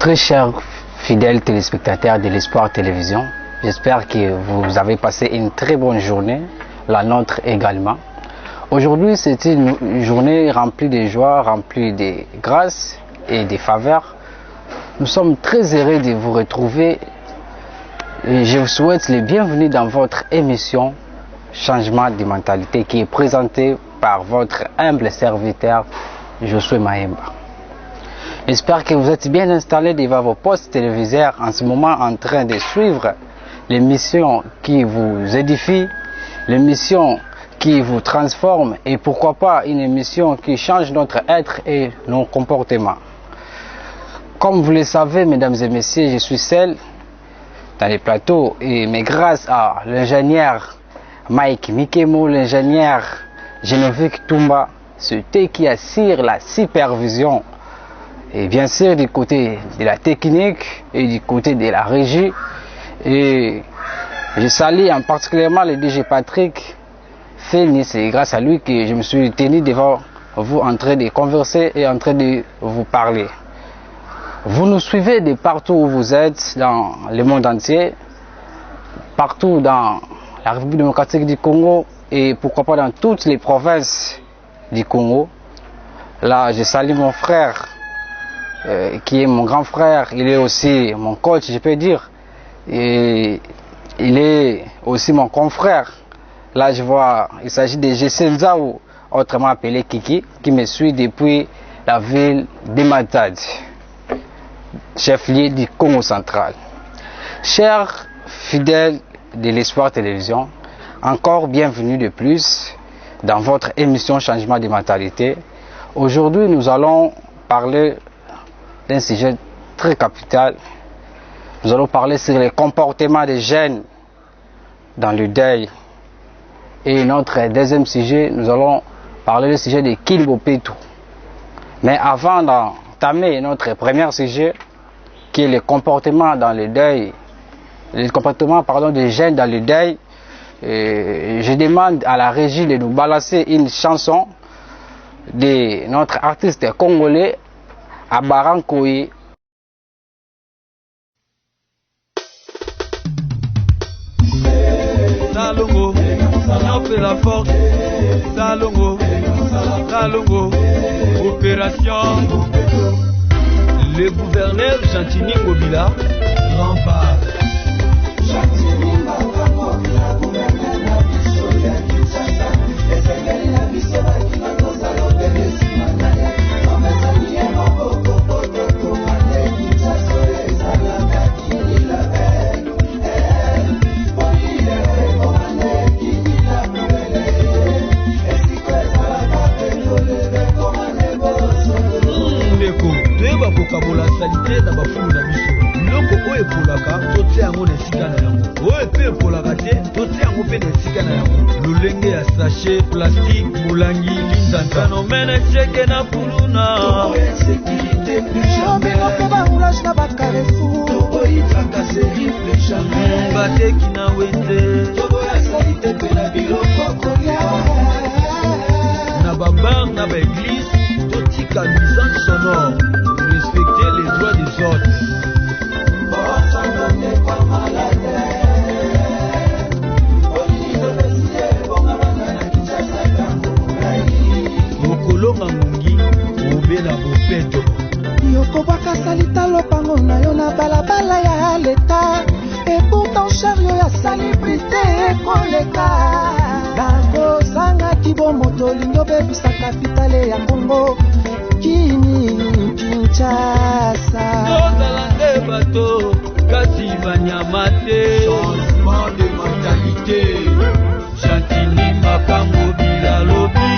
Très chers fidèles téléspectateurs de l'Espoir Télévision, j'espère que vous avez passé une très bonne journée, la nôtre également. Aujourd'hui, c'est une journée remplie de joie, remplie de grâces et de faveurs. Nous sommes très heureux de vous retrouver et je vous souhaite le bienvenu dans votre émission Changement de mentalité qui est présentée par votre humble serviteur Josué Maemba. J'espère que vous êtes bien installés devant vos postes téléviseurs en ce moment en train de suivre l'émission qui vous édifie, l'émission qui vous transforme et pourquoi pas une émission qui change notre être et nos comportements. Comme vous le savez, mesdames et messieurs, je suis seul dans les plateaux mais grâce à l'ingénieur Mike Mikemo, l'ingénieur Geneviève Tumba, c'est qui assure la supervision et bien sûr du côté de la technique et du côté de la régie. Et je salue en particulièrement le DG Patrick Féni, c'est grâce à lui que je me suis tenu devant vous en train de converser et en train de vous parler. Vous nous suivez de partout où vous êtes dans le monde entier, partout dans la République démocratique du Congo et pourquoi pas dans toutes les provinces du Congo. Là, je salue mon frère qui est mon grand frère, il est aussi mon coach, je peux dire, et il est aussi mon confrère. Là, je vois, il s'agit de Jessé Nzaou, autrement appelé Kiki, qui me suit depuis la ville de Matadi, chef-lieu du Congo central. Chers fidèles de l'Espoir Télévision, encore bienvenue de plus dans votre émission Changement de mentalité. Aujourd'hui, nous allons parler d'un sujet très capital. Nous allons parler sur les comportements des jeunes dans le deuil. Et notre deuxième sujet, nous allons parler du sujet de Kilbopetu. Mais avant d'entamer notre premier sujet, qui est le comportement dans le deuil, le comportement des jeunes dans le deuil, je demande à la régie de nous balancer une chanson de notre artiste congolais Abarankoui. Salongo, on fait la force. Salongo, Salongo, opération. Le gouverneur Chantini Mobila, rempart. Kabola salité na bafulu na biso loko oyo epolaka tote yango na esika na yango oyo epe epolaka te tote yango mpe na esika na yango lolenge ya sachet plastique molangi linzanza nomene cheke na kuluna bateki na wete na babar na baeglise totika nuisance sonore. Respecter les droits des autres. Mokolonga mungi obela bopeto. Yokobaka salita lopango na yo na balabala ya leta. Et pourtant chariot ya célébrité koleka. Dango sanga kibo moto lindo bebisa kapitale ya Congo. Kinshasa. Tozala nde bato kasi banyama te. Changement de mentalité. Chantini makambo bilalobi.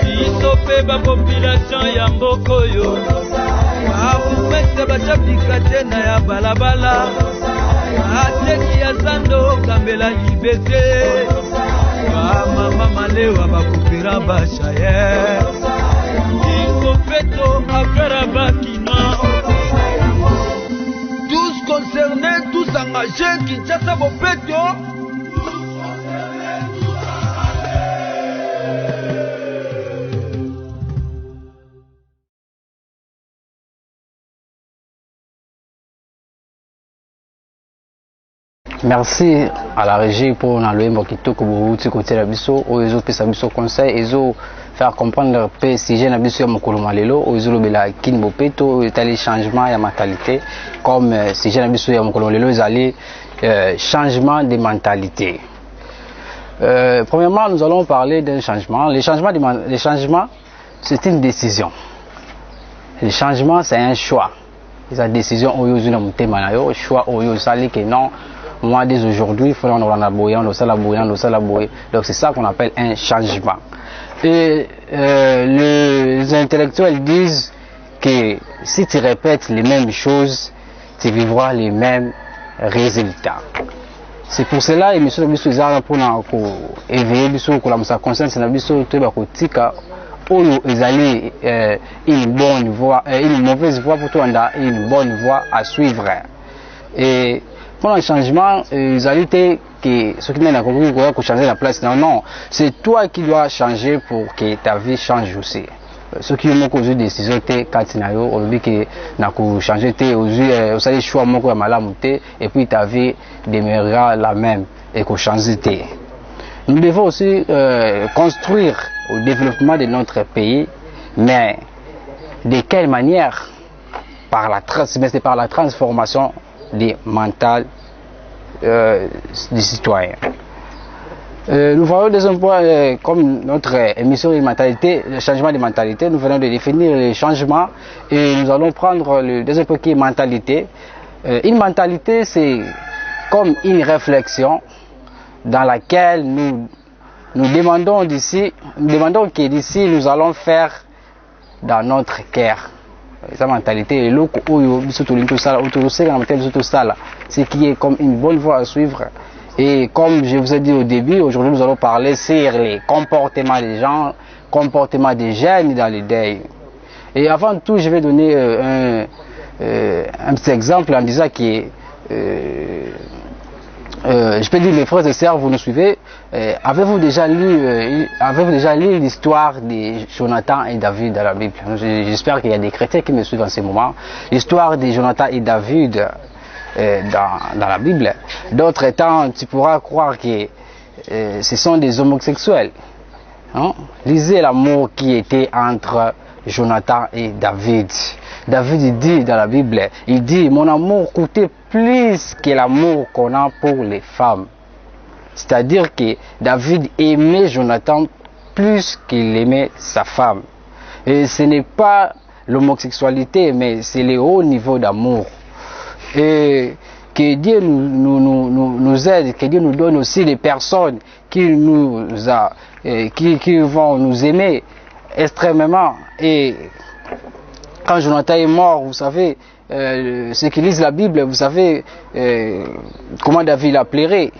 Biso pe bapopulation ya mboka oyo abumese bacapika te na ya balabala ateki ya zando kambela libete bamama malewa bakopera bashaye Kilbopetu affaire bakina tous concernés, tous engagés, Kinshasa Bopeto. Merci à la régie pour nous Mokito Kobuti côté la biso aux autres sabiso conseil et faire comprendre que si j'ai n'abiso Mokolomalelo aux autres bela kinbopeto les changements et mentalité comme si j'ai n'abiso Mokolomalelo ils allaient changement de mentalité. Premièrement, nous allons parler d'un changement. Les changements, c'est une décision. Le changement, c'est un choix. C'est une décision où il y a un choix où il y a que non, moi dès aujourd'hui, il faut qu'on donc c'est ça qu'on appelle un changement. Et les intellectuels disent que si tu répètes les mêmes choses, tu vivras les mêmes résultats. C'est pour cela que M. Nabiso Ezara pour éveiller biso pour la conscience Nabiso tout ba kotika oyo ezali une bonne voie une mauvaise voie pour toi une bonne voie à suivre. Et pour le changement ezali te que ce qui n'a compris pour changer la place non, c'est toi qui dois changer pour que ta vie change aussi. Ce qui est causé décision té katinayo on dit que n'a ko changer té vous allez choix moko ya malamu té et puis ta vie demeurera la même et ko changer té. Nous devons aussi construire au développement de notre pays, mais de quelle manière? Par la transformation des mentales des citoyens. Nous voyons deuxième point comme notre émission de mentalité, le changement de mentalité. Nous venons de définir les changements et nous allons prendre le deuxième point qui est mentalité. Une mentalité, c'est comme une réflexion dans laquelle nous demandons que d'ici nous allons faire dans notre cœur. Sa mentalité est ce qui est comme une bonne voie à suivre. Et comme je vous ai dit au début, aujourd'hui nous allons parler sur les comportements des gens, comportements des jeunes dans les deuils. Et avant tout, je vais donner un petit exemple en disant que je peux dire mes frères et sœurs, vous nous suivez, avez-vous déjà lu l'histoire de Jonathan et David dans la Bible? J'espère qu'il y a des chrétiens qui me suivent en ce moment. L'histoire de Jonathan et David dans la Bible. D'autres temps, tu pourras croire que ce sont des homosexuels. Hein? Lisez l'amour qui était entre Jonathan et David. David dit dans la Bible, il dit, mon amour coûtait plus que l'amour qu'on a pour les femmes. C'est-à-dire que David aimait Jonathan plus qu'il aimait sa femme. Et ce n'est pas l'homosexualité, mais c'est le haut niveau d'amour. Et que Dieu nous aide, que Dieu nous donne aussi des personnes qui vont nous aimer extrêmement. Et quand Jonathan est mort, vous savez, ceux qui lisent la Bible, vous savez comment David a pleuré.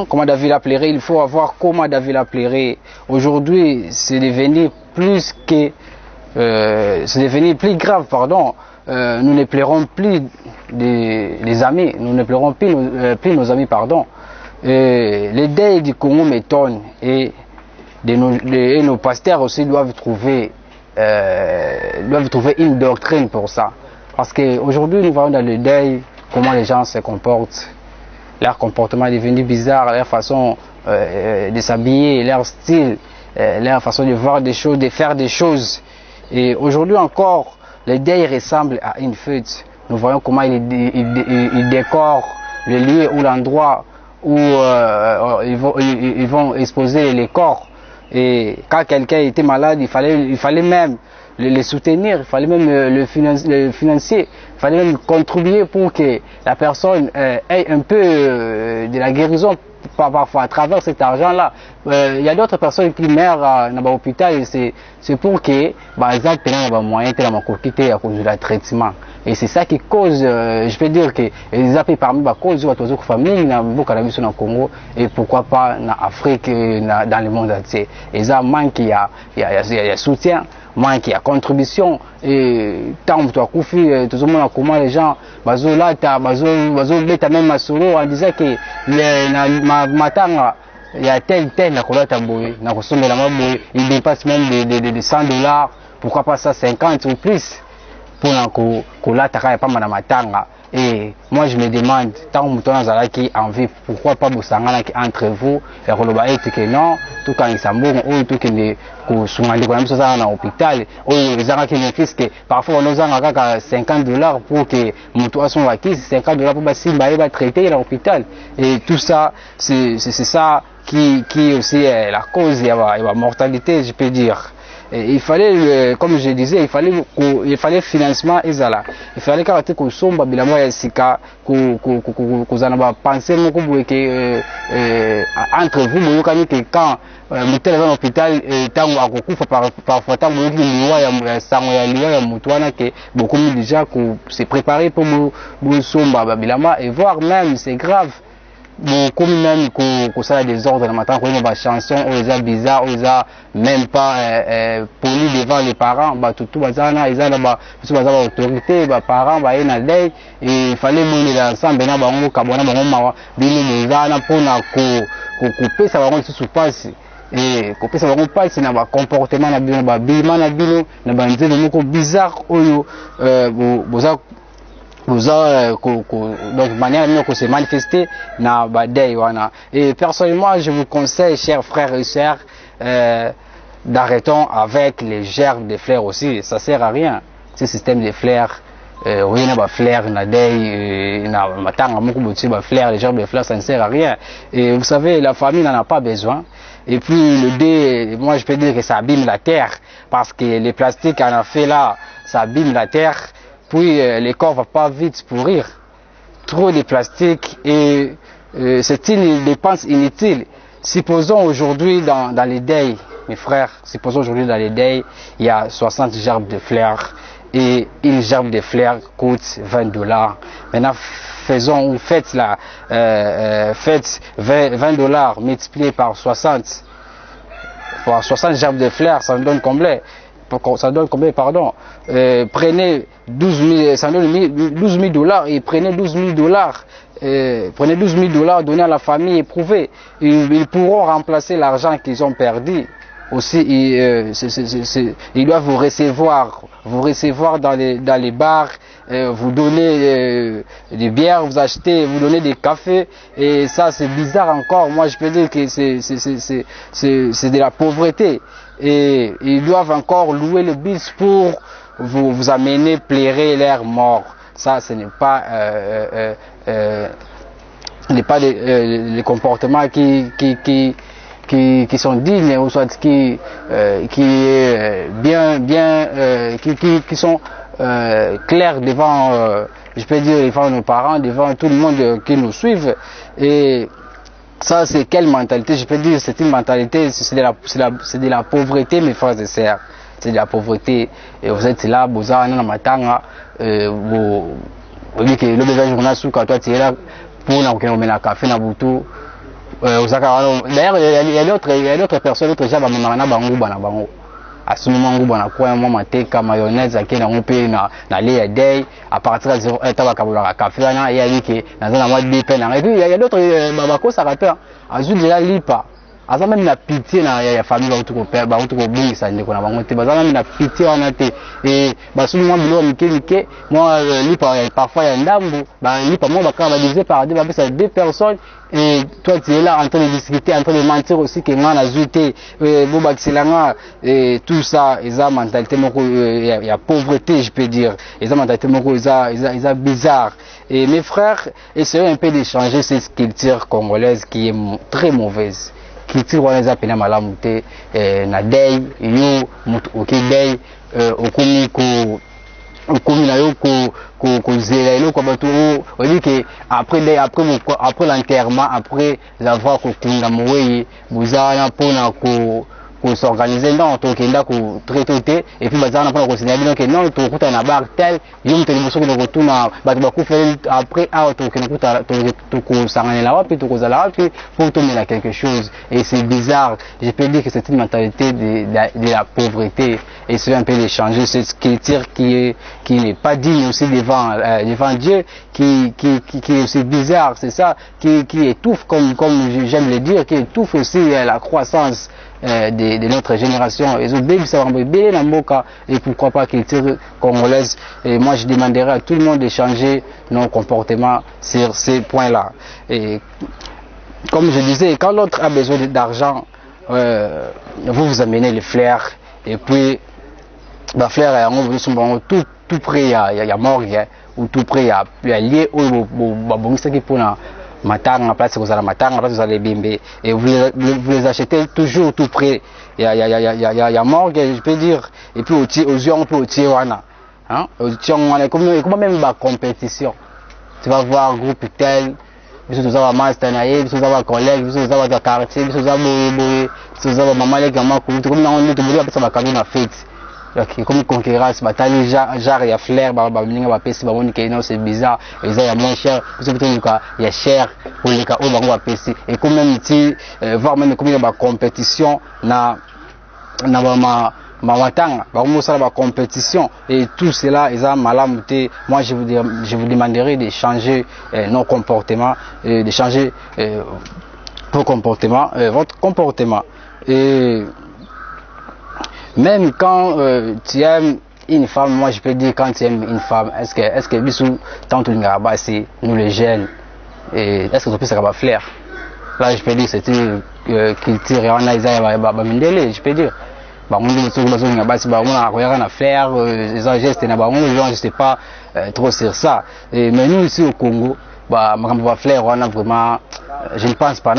Comment David a pleuré, il faut voir comment David a pleuré. Aujourd'hui, c'est devenu plus grave, pardon. Nous ne pleurons plus des amis, nous ne pleurons plus nos amis, pardon. Les deuils du Congo m'étonnent et nos pasteurs aussi doivent trouver une doctrine pour ça. Parce qu'aujourd'hui, nous voyons dans le deuil comment les gens se comportent. Leur comportement est devenu bizarre, leur façon de s'habiller, leur style, leur façon de voir des choses, de faire des choses. Et aujourd'hui encore, le deuil ressemble à une fête. Nous voyons comment il décore le lieu ou l'endroit où ils vont exposer les corps. Et quand quelqu'un était malade, il fallait même le soutenir, il fallait même le financer, il fallait même contribuer pour que la personne ait un peu de la guérison parfois à travers cet argent-là. Il y a d'autres personnes qui meurent dans l'hôpital et c'est pour que, par exemple, il y a moyen de à cause du traitement. Et c'est ça qui cause, je peux dire que les appels parmi les causes de la famille dans le Congo et pourquoi pas en Afrique, dans le monde entier. Et ça manque, il y a soutien, manque, il y a contribution. Et tant que tu as confié, tout le monde comment les gens, même ma solo en disant que il y a tel il dépasse même de $100, pourquoi pas ça 50 ou plus pour la matanga. Et moi je me demande, tant que nous avons envie, pourquoi pas Bosangana entre vous, et que non, tout quand ils sont bons, ou tout qui est à l'hôpital, ou les gens qui ne parfois nous avons $50 pour que mon toit soit acquis, $50 pour que traiter à l'hôpital. Et tout ça, c'est ça qui aussi est la cause de la mortalité, je peux dire. Et il fallait, comme je disais, il fallait financement et ça là. Il fallait qu'on sombre bilan ya sika, qu'on a pensé que entre vous, quand mutel dans l'hôpital, tant à parfois tant que beaucoup déjà se préparer pour nous sombre bilan et voir même c'est grave. Beaucoup même qu'on ça des ordres le matin qu'on a des chansons aux a bizarre aux a même pas poli devant les parents tout bazana ils ont autorité parents na dei et il fallait mener ensemble na bango kabona bango mawa bini muzana pona ko couper ça bango sous passe et couper ça bango passe na ba comportement na bino ba bima na bino na banzelo moko bizarre oyo boza donc manière mieux que se manifester na badei wana. Et personnellement je vous conseille, chers frères et sœurs, d'arrêtons avec les gerbes de fleurs aussi, ça sert à rien ce système de fleurs. Oui, na fleurs na dei na matanga moko boti ba fleurs, les gerbes de fleurs ça ne sert à rien. Et vous savez la famille n'en a pas besoin. Et puis le dé, moi je peux dire que ça abîme la terre parce que les plastiques en a fait là, ça abîme la terre. Puis les corps ne vont pas vite pourrir. Trop de plastique et c'est une dépense inutile. Supposons aujourd'hui dans les deuils, mes frères, supposons aujourd'hui dans les deuils, il y a 60 gerbes de fleurs et une gerbe de fleurs coûte $20. Maintenant, faites $20 multiplié par 60. Pour 60 gerbes de fleurs, ça nous donne combien? Ça donne combien, pardon, prenez 12 000, ça donne $12 000 et prenez $12 000, prenez $12 000, donnez à la famille éprouvée. Ils pourront remplacer l'argent qu'ils ont perdu. Aussi, ils doivent vous recevoir dans les bars, vous donner des bières, vous acheter, vous donner des cafés, et ça c'est bizarre encore. Moi je peux dire que c'est de la pauvreté. Et ils doivent encore louer le bus pour vous amener plairer l'air mort. Ça, ce n'est pas les comportements qui sont dignes ou soit qui sont clairs devant, je peux dire devant nos parents, devant tout le monde qui nous suivent. Et ça, c'est quelle mentalité? Je peux dire c'est une mentalité, c'est de la pauvreté, mes frères et sœurs. C'est de la pauvreté. Et vous êtes là, vous avez un matanga, vous dites que le bébé journal sous quand toi tu es là pour nous un café na butu. D'ailleurs, il y a d'autres personnes, d'autres gens qui ont à ce moment où on a quoi un moment teka mayonnaise qui na ngopé na lait day à partir de 0 état bakabula café na il y a dit que dans un mois de peine et puis il y a d'autres babako ça rappelle azul déjà lipa aza même na pitié na ya famille ba utuko père ba utuko bungisa ndeko na bango te baza même na pitié wana te et basu moi bilo mike moi lipa parfois il y a ndambu ba lipa moi bakaba ba diviser par deux ba ça deux personnes. Et toi tu es là en train de discuter, en train de mentir aussi que moi n'ajouté bobaksilanga et tout ça, ils ont mentalité moko il y a pauvreté je peux dire, ils ont mentalité moko ils ont bizarre. Et mes frères, essayez un peu d'échanger cette culture congolaise qui est très mauvaise. Culture congolaise appelée malamute na dei yo mutu okidei okomiko comme na yo ko zela ilo kwa batu on dit que après l'enterrement après avoir ko kunda moyi buzana pona ko s'organiser non to kenda ko traiter et puis bazana pona ko signaler donc non to kuta na bar tel yo muteli musoki ko tuna batu ba ku faire après to kenda to ko sanganela wapi to ko zala wapi pour tomber quelque chose. Et c'est bizarre, je peux dire que c'est une mentalité de la pauvreté. Et c'est un peu de changer cette culture qui n'est pas digne aussi devant Dieu, qui est aussi bizarre, c'est ça, qui étouffe comme j'aime le dire, qui étouffe aussi la croissance de notre génération. Ils ont béni la mboka et pourquoi pas culture congolaise. Et moi je demanderai à tout le monde de changer nos comportements sur ces points-là. Et comme je disais, quand l'autre a besoin d'argent, vous amenez les fleurs et puis les fleurs sont tout près, il y a morgue ou tout près, il y a lié où pour matanga place vous allez matanga place vous allez bimbe et vous les achetez toujours tout près, il y a morgue, je peux dire, et puis aux yeux on peut au wana, hein, comme même la compétition, tu vas voir groupe tel. Biso tozaba master na ye, biso tozaba collègue, biso tozaba za quartier, biso tozaba boye, biso tozaba mama leki mama kutu, comme na on est obligé à passer na fête. Donc comme concurrence, batali genre ya flair, ba minga ba pesi ba moni ke non c'est bizarre, et ça ya moins cher, biso peut-être il y a cher pour les cas où ba pesi et comme même si voir même comme il y a ba compétition na Mawatanga, la compétition et tout cela, ils ont malamouté. Moi, je vous demanderai de changer nos comportements, de changer vos comportements, votre comportement. Et même quand tu aimes une femme, moi je peux dire quand tu aimes une femme, est-ce que bisou tant tout le c'est nous les jeunes, et est-ce que tu peux se flair? Là, je peux dire que c'est une culture et on a je peux dire. Je sais pas trop sur ça. Mais nous ici au Congo, vraiment, je ne pense pas.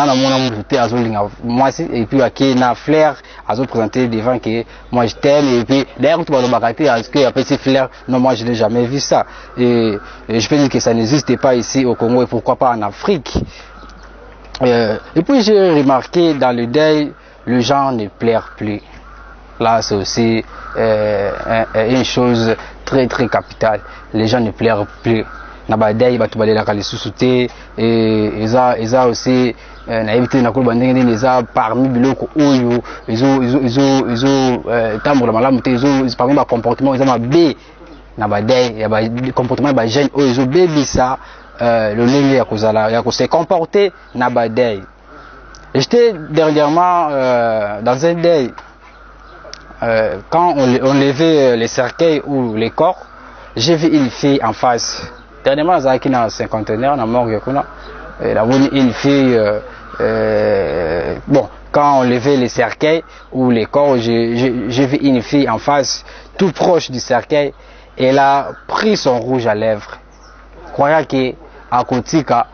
Moi, et puis à Flair, à se présenter devant que moi je t'aime. Et puis d'ailleurs, tu vas le bagater à ce qu'il y a petit Flair. Non, moi je n'ai jamais vu ça. Et je peux dire que ça n'existe pas ici au Congo et pourquoi pas en Afrique. Et puis j'ai remarqué dans le deuil, les gens ne pleurent plus. Là, c'est aussi une chose très très capitale. Les gens ne pleurent plus. Nabadei batubale la kalisouté et ils ont aussi naïveté na kolbandenge les a parmi biloko oyo ils ont tambola malamu te ils parmi ba comportement ils ont ma b nabadei ya ba comportement ba jeune oyo ils ont bebisa le lenge ya kozala ya ko se comporter nabadei. J'étais dernièrement dans un deuil. Quand on levait les cercueils ou les corps, j'ai vu une fille en face. Dernièrement, dans un cinquantenaire, dans la morgue, il a vu une fille. Bon, quand on levait les cercueils ou les corps, j'ai vu une fille en face, tout proche du cercueil. Elle a pris son rouge à lèvres. Croyant qu'à côté, tant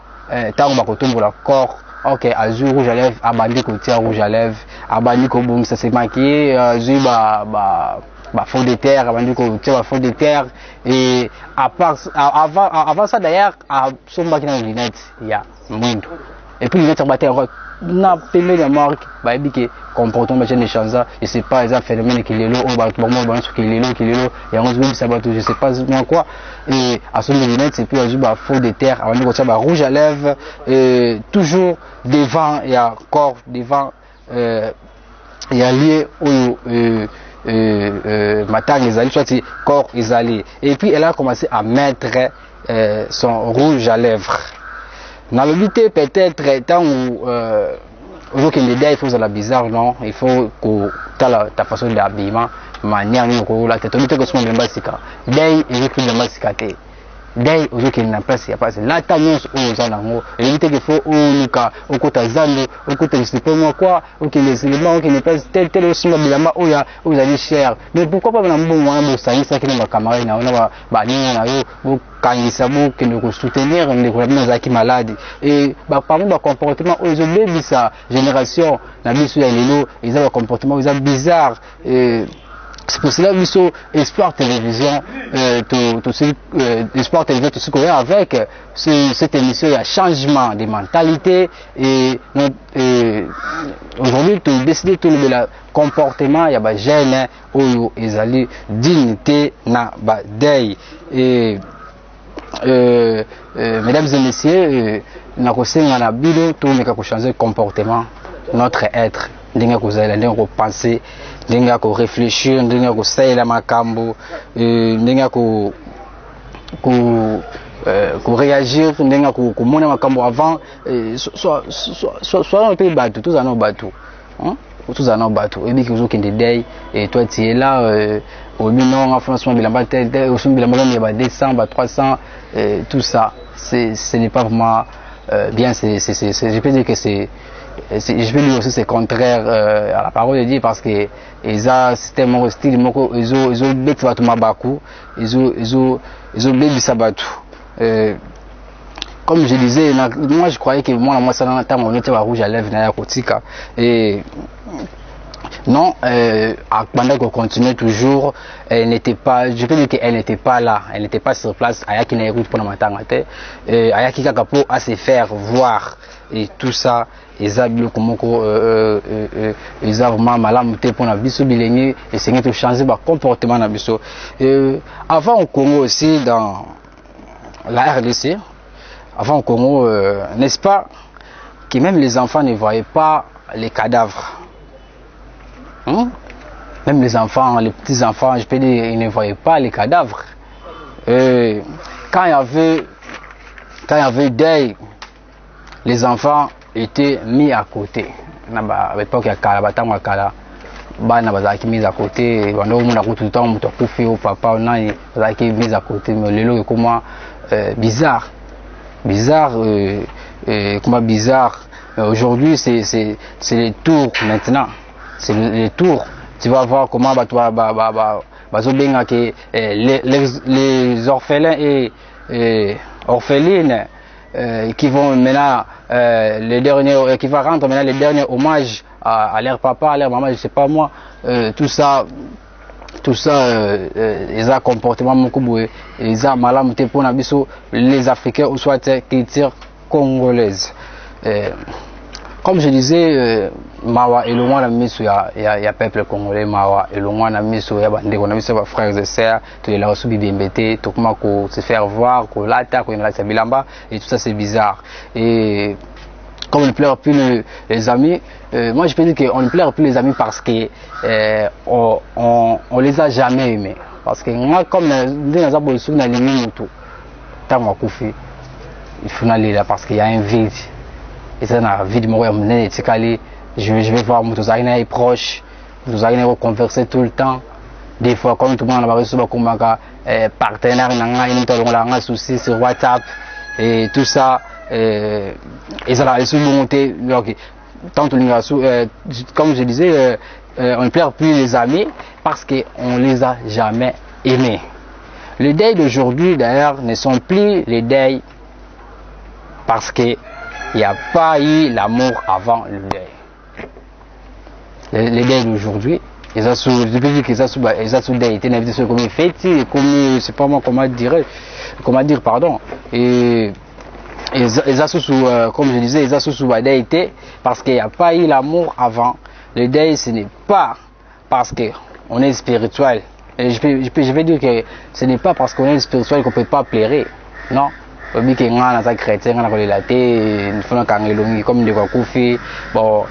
qu'on va le corps. Ok, azur rouge à lèvres, abandi côté rouge à lèvres, abandi comme ça s'est maquillé, azur fond de terre, abandi côté fond de terre et avant ça d'ailleurs, à son bac dans les lunettes, il y a monde. Et puis les lunettes battent na pembe de marque, bah dit que comportement de change, je sais pas les phénomènes qui les lots, on va sur qui les lots, et on se dit ça va tout, je sais pas quoi. Et à son lunettes, c'est puis azur fond de terre, abandi côté rouge à lèvres, toujours devant et encore devant il y a lié où matin les alliés soit corps les alliés et puis elle a commencé à mettre son rouge à lèvres dans le but peut-être tant où aujourd'hui il faut la bizarre non il faut que ta façon d'habillement manière nous la tête que ce moment basika dai et que le basika te dai aujourd'hui n'a pas c'est pas la tannance aux anango et il qu'il faut unika okota zando okota je sais pas moi quoi OK les éléments qui ne pas tel aussi bilama oya vous allez cher mais pourquoi pas na bon wana ça qui na camarade na ona ba ninga na yo kangisa bo que nous soutenir les problèmes zaki malade et parmi le comportement aux bébés sa génération na biso ya lelo ils ont un comportement ils ont bizarre et c'est pour cela que nous Espoir Télévision, Espoir Télévision, tout ce qu'on a avec cette émission, il y a changement de mentalité et aujourd'hui, tout décider tout le comportement, il y a des jeunes où ils allaient dignité na badei et mesdames et messieurs, na kosenga na bilo tout mais qu'on changer comportement, notre être. Ndenge kozala ndenge ko penser ndenge ko réfléchir ndenge ko saila makambo ndenge ko réagir ndenge ko mona makambo avant soit un peu bateau tous en bateau hein tous en bateau et bien que vous qui day et toi tu es là au non en franchement bilamba tel au son bilamba il y a 200 300 tout ça ce n'est pas vraiment bien je peux dire que je peux dire aussi c'est contraire à la parole de Dieu parce que ils a c'était mon style ils ont bête bateau mabaku ils ont baby sabatu comme je disais, moi je croyais que moi ça dans temps on était rouge à lèvres na kotika et non pendant qu'on continuait toujours elle n'était pas je peux dire qu'elle n'était pas là, elle n'était pas sur place ayaki na écoute pour matangate ayaki kaka pour à se faire voir et tout ça ils a bien comment ils a vraiment malamu te pour na biso bilengi et c'est de changer leur comportement na biso avant au Congo aussi dans la RDC. Avant au Congo, n'est-ce pas, que même les enfants ne voyaient pas les cadavres. Même les enfants, les petits-enfants, je peux dire, ils ne voyaient pas les cadavres. Quand il y avait deuil, les enfants étaient mis à côté. À l'époque, il y a Kalabatang, bana bazaki mis à côté bando mona ko tout le temps muto kufi au papa nani bazaki mis à côté mais lelo comment bizarre comment bizarre aujourd'hui c'est les tours maintenant c'est les tours tu vas voir comment bazobenga que les orphelins et orphelines qui vont maintenant les derniers qui va rendre maintenant les derniers hommages à leur papa, à leur maman, je sais pas moi, tout ça ils ont comportement beaucoup ils ont malam pour les Africains ou soit culture congolaise. Comme je disais, mawa et loin la mise il y a peuple congolais mawa et loin la mise il y a des frères et sœurs tout là aussi BMBT tout comment se faire voir qu'on lata qu'on la bilamba et tout ça c'est bizarre et comme on ne pleure plus les amis, moi je peux dire qu'on ne pleure plus les amis parce que on les a jamais aimés. Parce que moi comme dans un sous na ligne tout, tant on couffé, il faut aller là parce qu'il y a un vide. Et ça na vide moi je vais voir mon tozaina est proche, tozaina va converser tout le temps. Des fois quand tout le monde va recevoir comme partenaire nanga il nous a souci sur WhatsApp et tout ça. Et ça là, monté, tant comme je disais, on ne pleure plus les amis parce qu'on ne les a jamais aimés. Les deuils d'aujourd'hui d'ailleurs ne sont plus les deuils parce qu'il n'y a pas eu l'amour avant le deuil. Les deuils d'aujourd'hui, ils ont sous deuil, comme fait, comme c'est pas moi comment dire pardon et ils ont comme je disais, ils ont sous deuil parce qu'il n'y a pas eu l'amour avant. Le deuil, ce n'est pas parce qu'on est spirituel. Et je vais dire que ce n'est pas parce qu'on est spirituel qu'on ne peut pas pleurer. Non. Comme des chrétiens, comme des koufi, bon,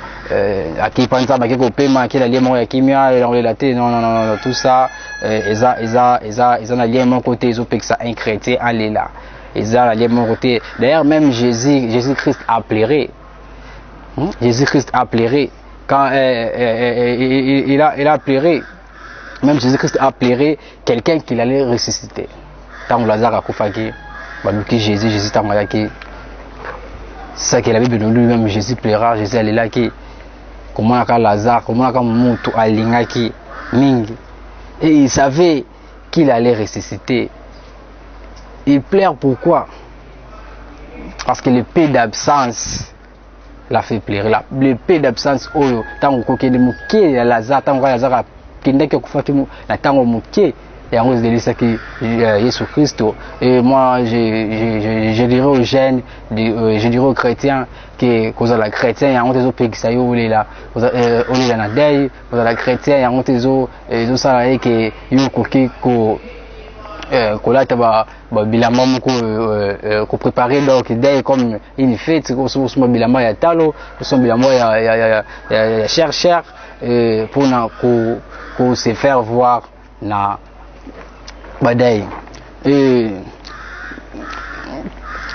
à qui pense à qui paiement, qui la lien à qui non, tout ça, ils ont un lien mon côté, ils ont que ça un chrétien, allez là. Ils ont la mon côté. D'ailleurs, même Jésus-Christ a pleuré. Jésus-Christ a pleuré. Quand il a pleuré, même Jésus-Christ a pleuré quelqu'un qu'il allait ressusciter. Tant Lazare a koufaki, Jésus tant malaki. C'est ça que la Bible nous dit, même Jésus pleura, Jésus allait là qui, comment on a Lazare, comment on a Moutou Alingaki, Ming. Et il savait qu'il allait ressusciter. Il pleure pourquoi? Parce que le paix d'absence l'a fait pleurer. Le paix d'absence, tant qu'on a mouké, Lazare, tant qu'on a Lazare, qui n'est que tant qu'on mouké, et en cause de ça qui Jésus Christ. Et moi, je dirais aux jeunes, je dirais aux chrétiens, que cause la chrétien, il y a un autre pays qui s'est où là, on est là dans deuil, cause la chrétien, il y a un autre salarié qui là taba bilamba ko préparer donc dès comme une fête ko so bilamba ya talo so bilamba ya cher pour na ko se faire voir na badai. Et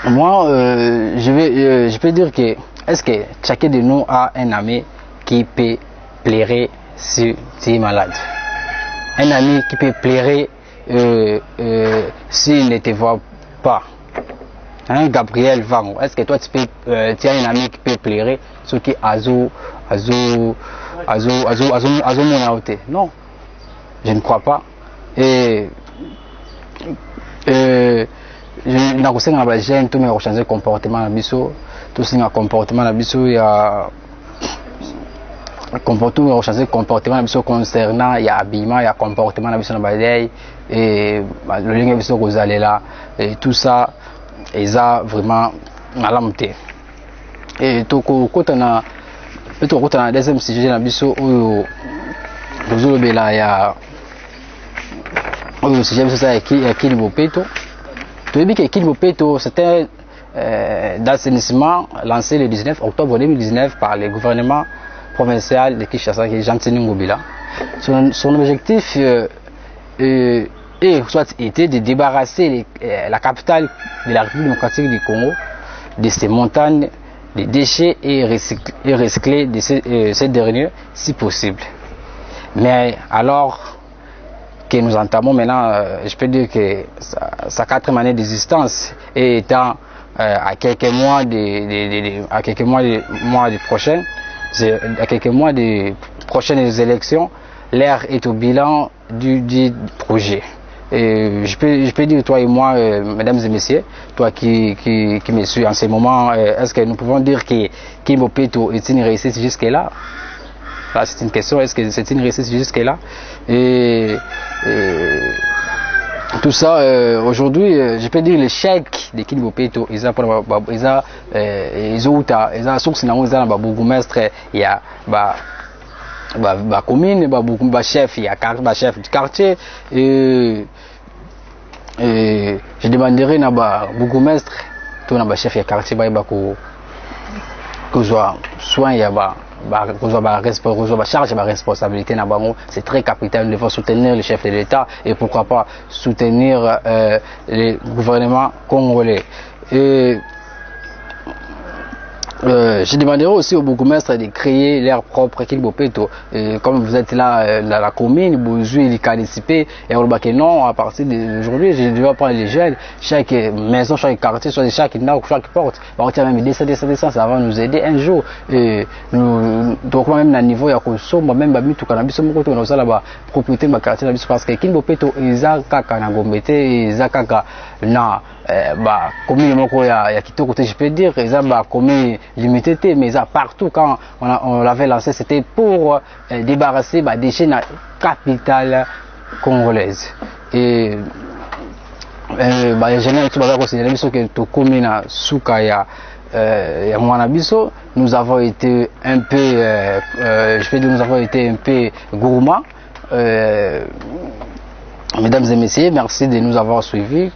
moi je peux dire que est-ce que chacun de nous a un ami qui peut pleurer si tu es malade. Un ami qui peut pleurer s'il ne te voit pas. Hein, Gabriel Vango, est-ce que toi tu as un ami qui peut pleurer ce qui azo monaote? Non, je ne crois pas. Et je n'ai pas de gêne, tout me changer comportement na biso, tout ce comportement na biso, il y a comportement changer comportement na biso concernant il y a habillement, il y a comportement na biso na badei et le lien biso ko zalela et tout ça eza vraiment malamte. Et to ko kotana peut-être kotana deuxième sujet na biso oyo dozolo bela ya oyo sujet biso ça ya Kini Bopeto. Tu as vu que Kini Bopeto c'était d'assainissement lancé le 19 octobre 2019 par le gouvernement provincial de Kinshasa qui est Jean-Tini Ngobila. Son objectif soit était de débarrasser la capitale de la République démocratique du Congo de ces montagnes de déchets et recycler de ces derniers si possible. Mais alors que nous entamons maintenant, je peux dire que sa 4e année d'existence et étant à quelques mois des prochaines élections, l'air est au bilan du projet. Et je peux dire, toi et moi, mesdames et messieurs, toi qui me suis en ce moment, est-ce que nous pouvons dire que Kini Bopeto est une réussite jusque-là? Là, c'est une question, est-ce que c'est une réussite jusque-là? Et tout ça, aujourd'hui, je peux dire l'échec de Kini Bopeto, ils ont source na bourgmestre, il y a commune, chef, il y a chef du quartier, et je demanderai na bourgmestre, tout na chef du quartier, que soin il y a charge de responsabilité, c'est très capital. Nous devons soutenir le chef de l'État et pourquoi pas soutenir le gouvernement congolais. Et je demanderai aussi au bourgmestre de créer leur propre Kini Bopeto. Comme vous êtes là dans la commune, vous avez participé et on va que non, à partir d'aujourd'hui, je dois prendre les jeunes, chaque maison, chaque quartier, chaque porte, on tient même 200, ça va nous aider un jour. Et nous devons même à niveau ya kosomba même ba mitu kana biso moko to na sala ba propriété ba quartier na biso parce que Kini Bopeto eza kaka na Gombete, eza kaka na ba commune moko ya kitoko, je peux dire, eza ba commune limité, mais partout quand on l'avait lancé, c'était pour débarrasser des déchets de la capitale congolaise. Et les jeunes qui ont considéré que tout commune souka ya Mwanabiso, nous avons été un peu, je peux dire, nous avons été un peu gourmands. Mesdames et messieurs, merci de nous avoir suivis.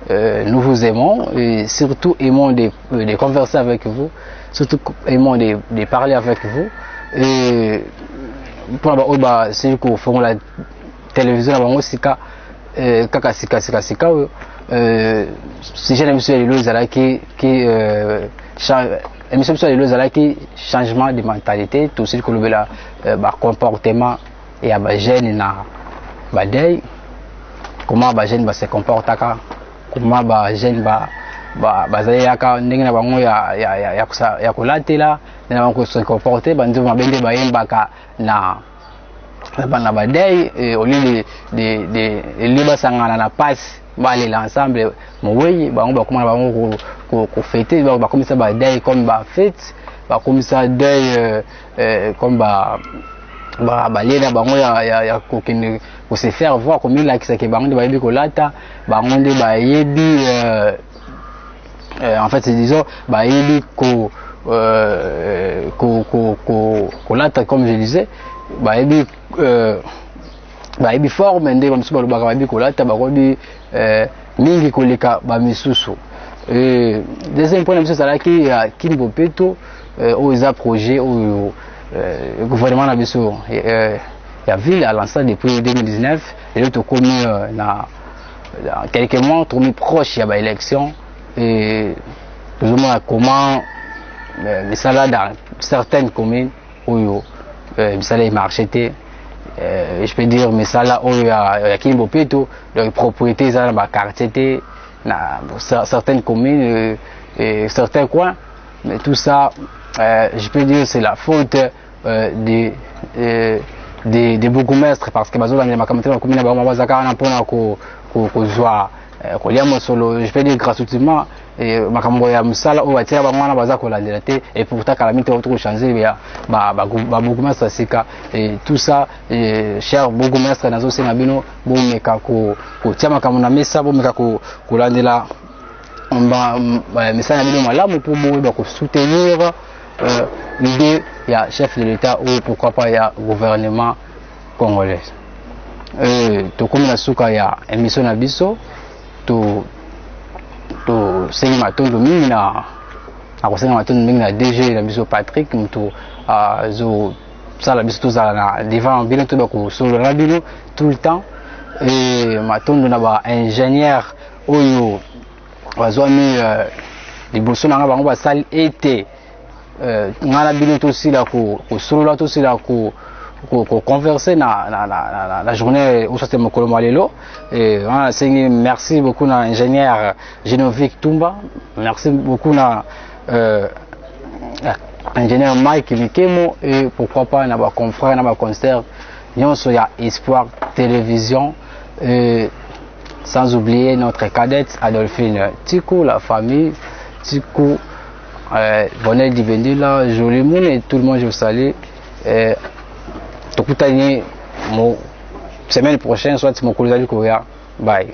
Nous vous aimons et surtout aimons de converser avec vous, surtout aimons de parler avec vous. Et pour la c'est que font la télévision si j'ai l'émission changement de mentalité, tout ce que le comportement et à gêne na badei, comment gêne se comporte, comment gêne bazayaka ndenge na bango ya kolatela na bango se comporter banzo mabende bayembaka na badei au lieu de liba sangana na passe aller ensemble moweyi bango bakoma bango ko fêter comme ça badei comme ba fête comme ça deuil comme balena bango ya kokende ko se faire voir comme il a qui que bango de bayebi kolata bango de bayebi en fait c'est disons bayebi ko lata comme je disais bayebi forme ndé comme ça bayebi ko lata bayebi mingi koleka ba misusu. Et deuxième point de vue c'est là qui Kini Bopeto aux projets au gouvernement na biso la ville a lancé depuis 2019 et l'autre commis dans quelques mois trop proche il y a élection. Et plus ou moins comment les salades dans certaines communes où misala ya marché te je peux dire misala oyo ya kimbo peto les propriétés za na quartier te na certaines communes certains coins, mais tout ça je peux dire c'est la faute des bourgmestres parce que bazo la makamate na commune ba bazaka na pona ko zwa ko liamo solo je peux dire gratuitement makambo ya musala o batia ba mwana baza ko landela te et pourtant calamité autre ko changer ya ba bourgmestre sika et tout ça cher bourgmestre nazo senga bino bo meka ko tia makambo na mesa bo meka ko landela misala bino malamu pour bo ko soutenir l'idée ya chef de l'État ou pourquoi pas ya gouvernement congolais. To comme la suka ya émission na biso to sengi matondo mingi na akosenga matondo mingi na DG na biso Patrick muto zo sala biso to za na devant bino to ko solo na bino tout le temps et matondo na ba ingénieur oyo bazwami liboso na bango ba sali été ngana bino to sila ko solo to sila ko converser la journée où ça c'était mokolo malelo et on a signé merci beaucoup na ingénieur Genovic Tumba, merci beaucoup na ingénieur Mike Mikemo et pourquoi pas na ba confrère na ba concert nyonso ya Espoir Télévision et sans oublier notre cadette Adolphine Tikou, la famille Tikou, Bonnet Dibendila, Joli Moon et tout le monde je vous salue. Tokutani mo semaine prochaine soit mon collègue Korea. Bye.